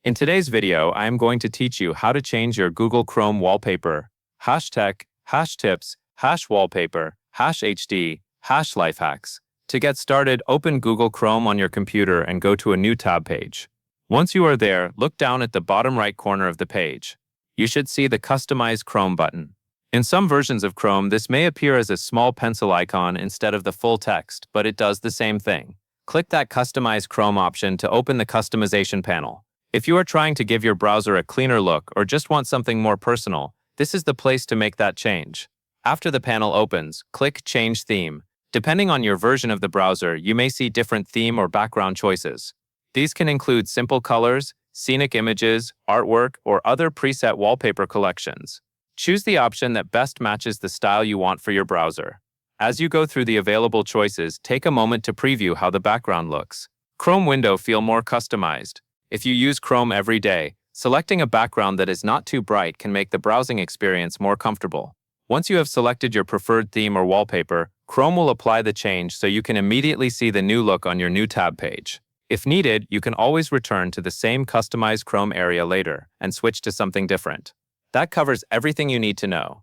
In today's video, I am going to teach you how to change your Google Chrome wallpaper, #tech, #tips, #wallpaper, #HD, #lifehacks. To get started, open Google Chrome on your computer and go to a new tab page. Once you are there, look down at the bottom right corner of the page. You should see the Customize Chrome button. In some versions of Chrome, this may appear as a small pencil icon instead of the full text, but it does the same thing. Click that Customize Chrome option to open the customization panel. If you are trying to give your browser a cleaner look or just want something more personal, this is the place to make that change. After the panel opens, click Change Theme. Depending on your version of the browser, you may see different theme or background choices. These can include simple colors, scenic images, artwork, or other preset wallpaper collections. Choose the option that best matches the style you want for your browser. As you go through the available choices, take a moment to preview how the background looks. Chrome window feel more customized. If you use Chrome every day, selecting a background that is not too bright can make the browsing experience more comfortable. Once you have selected your preferred theme or wallpaper, Chrome will apply the change so you can immediately see the new look on your new tab page. If needed, you can always return to the same customized Chrome area later and switch to something different. That covers everything you need to know.